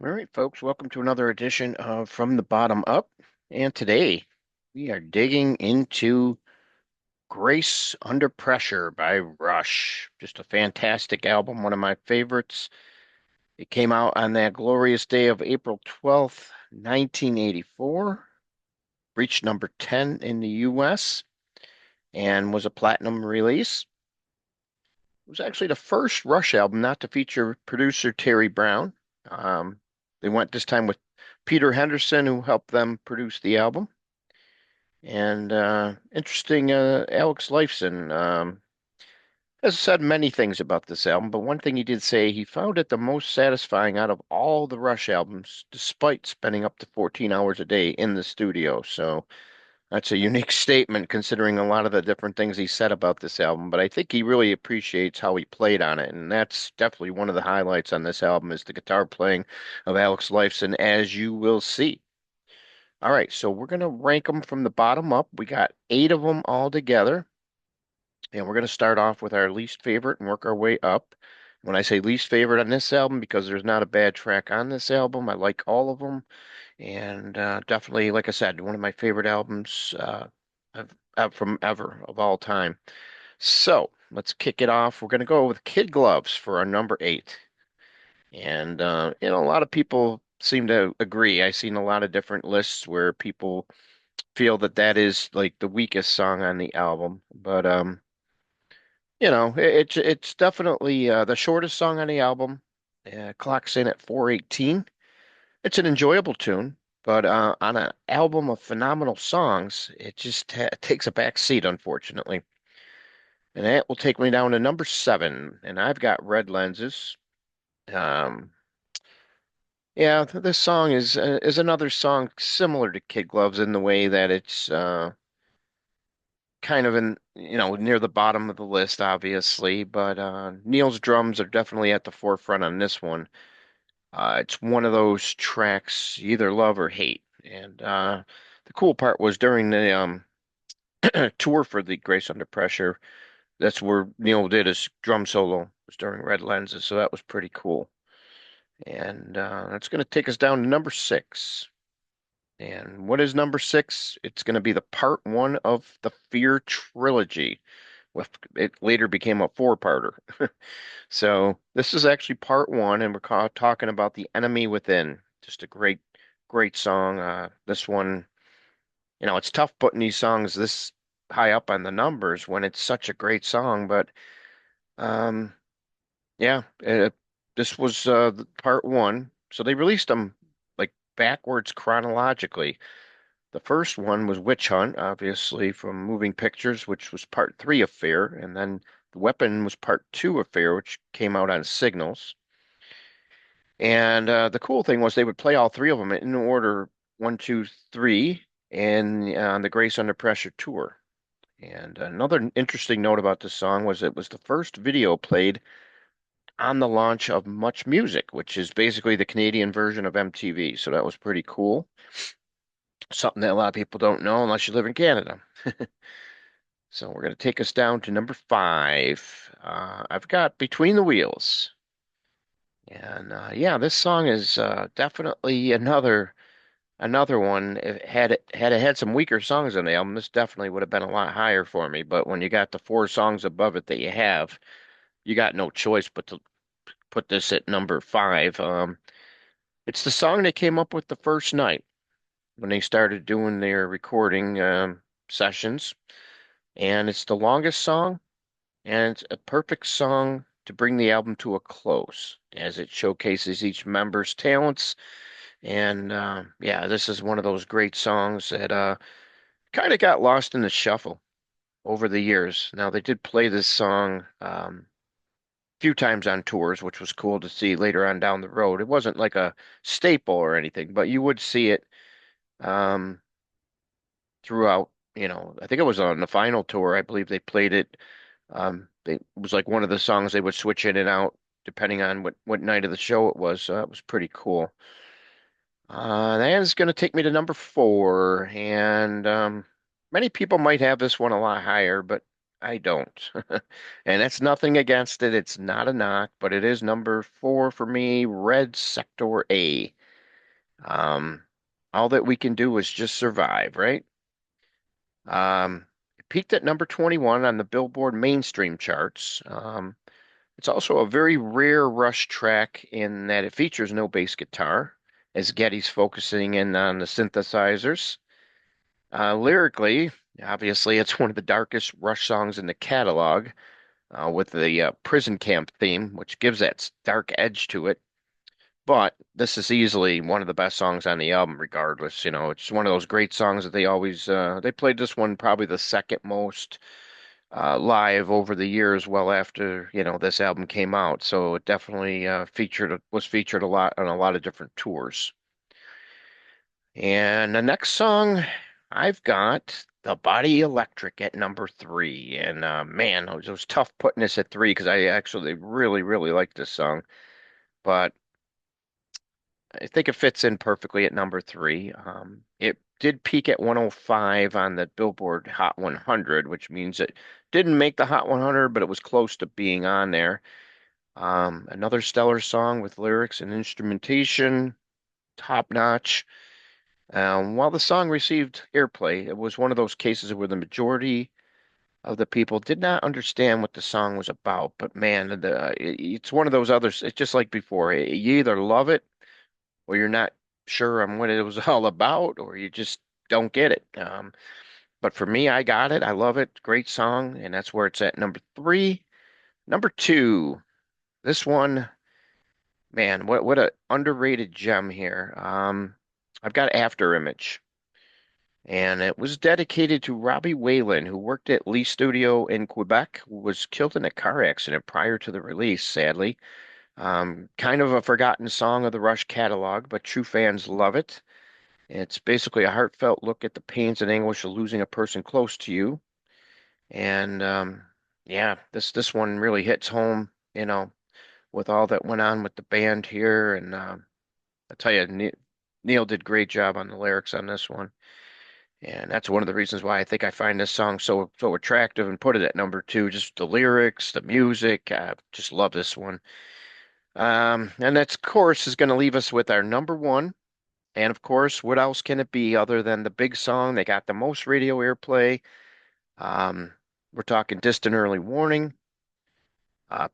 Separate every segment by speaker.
Speaker 1: All right, folks, welcome to another edition of From the Bottom Up. And today we are digging into Grace Under Pressure by Rush. Just a fantastic album, one of my favorites. It came out on that glorious day of April 12th, 1984, reached number 10 in the US, and was a platinum release. It was actually the first Rush album not to feature producer Terry Brown. Um, they went this time with Peter Henderson, who helped them produce the album. And interesting, Alex Lifeson has said many things about this album, but one thing he did say, he found it the most satisfying out of all the Rush albums, despite spending up to 14 hours a day in the studio. So that's a unique statement considering a lot of the different things he said about this album, but I think he really appreciates how he played on it, and that's definitely one of the highlights on this album is the guitar playing of Alex Lifeson, as you will see. All right, so we're gonna rank them from the bottom up. We got eight of them all together, and we're gonna start off with our least favorite and work our way up. When I say least favorite on this album, because there's not a bad track on this album, I like all of them. And definitely, like I said, one of my favorite albums from ever of all time. So let's kick it off. We're going to go with Kid Gloves for our number eight. And, a lot of people seem to agree. I've seen a lot of different lists where people feel that that is like the weakest song on the album. But, it's definitely the shortest song on the album. Clocks in at 4:18. It's an enjoyable tune, but on an album of phenomenal songs, it just takes a back seat, unfortunately. And that will take me down to number seven, and I've got Red Lenses. Um, yeah, this song is another song similar to Kid Gloves in the way that it's kind of near the bottom of the list, obviously, but Neil's drums are definitely at the forefront on this one. It's one of those tracks you either love or hate. And the cool part was during the tour for the Grace Under Pressure, that's where Neil did his drum solo, was during Red Lenses, so that was pretty cool. And that's going to take us down to number six. And what is number six? It's going to be the part one of the Fear trilogy. With it later became a four-parter. So this is actually part one, and we're talking about The Enemy Within. Just a great, great song. This one, it's tough putting these songs this high up on the numbers when it's such a great song, but um, yeah, this was part one. So they released them like backwards chronologically. The first one was Witch Hunt, obviously from Moving Pictures, which was part three of Fear, and then The Weapon was part two of Fear, which came out on Signals. And the cool thing was they would play all three of them in order one, two, three, and on the Grace Under Pressure tour. And another interesting note about this song was it was the first video played on the launch of Much Music, which is basically the Canadian version of MTV. So that was pretty cool. Something that a lot of people don't know unless you live in Canada. So we're going to take us down to number five. I've got Between the Wheels. And yeah, this song is definitely another one. If had it had some weaker songs on the album, this definitely would have been a lot higher for me. But when you got the four songs above it that you have, you got no choice but to put this at number five. It's the song they came up with the first night when they started doing their recording sessions, and it's the longest song, and it's a perfect song to bring the album to a close as it showcases each member's talents. And yeah, this is one of those great songs that kind of got lost in the shuffle over the years. Now they did play this song a few times on tours, which was cool to see later on down the road. It wasn't like a staple or anything, but you would see it um, throughout. I think it was on the final tour. I believe they played it. It was like one of the songs they would switch in and out depending on what night of the show it was. So that was pretty cool. That is going to take me to number four, and many people might have this one a lot higher, but I don't. And that's nothing against it. It's not a knock, but it is number four for me, Red Sector A. Um, all that we can do is just survive, right? It peaked at number 21 on the Billboard mainstream charts. It's also a very rare Rush track in that it features no bass guitar, as Geddy's focusing in on the synthesizers. Lyrically, obviously, it's one of the darkest Rush songs in the catalog, with the prison camp theme, which gives that dark edge to it. But this is easily one of the best songs on the album, regardless. You know, it's one of those great songs that they played this one probably the second most live over the years, well after, this album came out. So it definitely was featured a lot on a lot of different tours. And the next song I've got The Body Electric at number three. And man, it was tough putting this at three because I actually really, really like this song. But I think it fits in perfectly at number three. It did peak at 105 on the Billboard Hot 100, which means it didn't make the Hot 100, but it was close to being on there. Another stellar song with lyrics and instrumentation, top notch. While the song received airplay, it was one of those cases where the majority of the people did not understand what the song was about. But man, it's one of those others. It's just like before. You either love it or you're not sure on what it was all about, or you just don't get it. But for me, I got it. I love it. Great song, and that's where it's at number three. Number two, this one, man, what a underrated gem here. I've got After Image, and it was dedicated to Robbie Whalen, who worked at Lee Studio in Quebec, who was killed in a car accident prior to the release, sadly. Kind of a forgotten song of the Rush catalog, but true fans love it. It's basically a heartfelt look at the pains and anguish of losing a person close to you. And yeah, this one really hits home, with all that went on with the band here. And I tell you, Neil did great job on the lyrics on this one. And that's one of the reasons why I think I find this song so attractive and put it at number two. Just the lyrics, the music, just love this one. And that's, of course, is going to leave us with our number one. And of course, what else can it be other than the big song? They got the most radio airplay. Um, we're talking Distant Early Warning,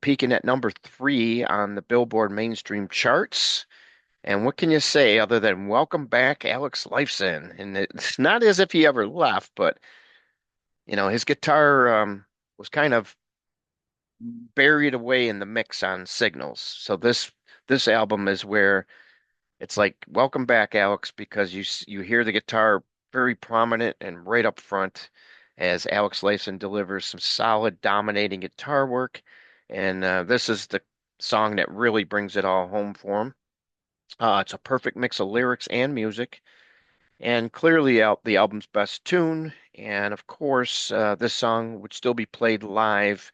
Speaker 1: peaking at number three on the Billboard mainstream charts. And what can you say other than welcome back, Alex Lifeson? And it's not as if he ever left, but his guitar was kind of buried away in the mix on Signals. So this album is where it's like, welcome back, Alex, because you hear the guitar very prominent and right up front as Alex Lifeson delivers some solid, dominating guitar work. And this is the song that really brings it all home for him. It's a perfect mix of lyrics and music, and clearly out the album's best tune. And of course, this song would still be played live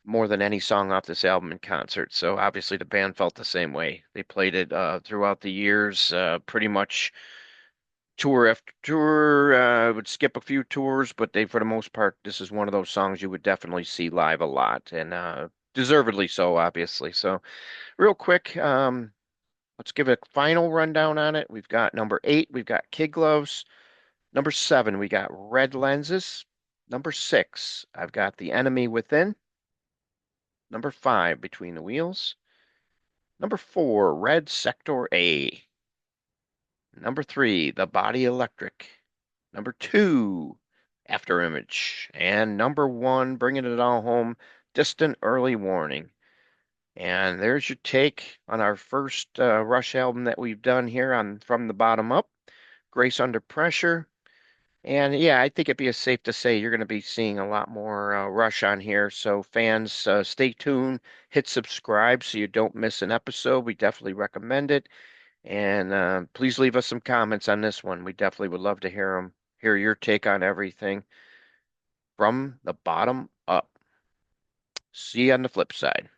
Speaker 1: more than any song off this album in concert. So obviously the band felt the same way. They played it throughout the years, pretty much tour after tour. Would skip a few tours, but for the most part, this is one of those songs you would definitely see live a lot, and deservedly so, obviously. So real quick, let's give a final rundown on it. We've got number eight, we've got Kid Gloves. Number seven, we got Red Lenses. Number six, I've got The Enemy Within. Number five, Between the Wheels. Number four, Red Sector A. Number three, The Body Electric. Number two, After Image. And number one, bringing it all home, Distant Early Warning. And there's your take on our first Rush album that we've done here on From the Bottom Up, Grace Under Pressure. And yeah, I think it'd be safe to say you're going to be seeing a lot more Rush on here. So fans, stay tuned, hit subscribe so you don't miss an episode. We definitely recommend it. And please leave us some comments on this one. We definitely would love to hear your take on everything from the bottom up. See you on the flip side.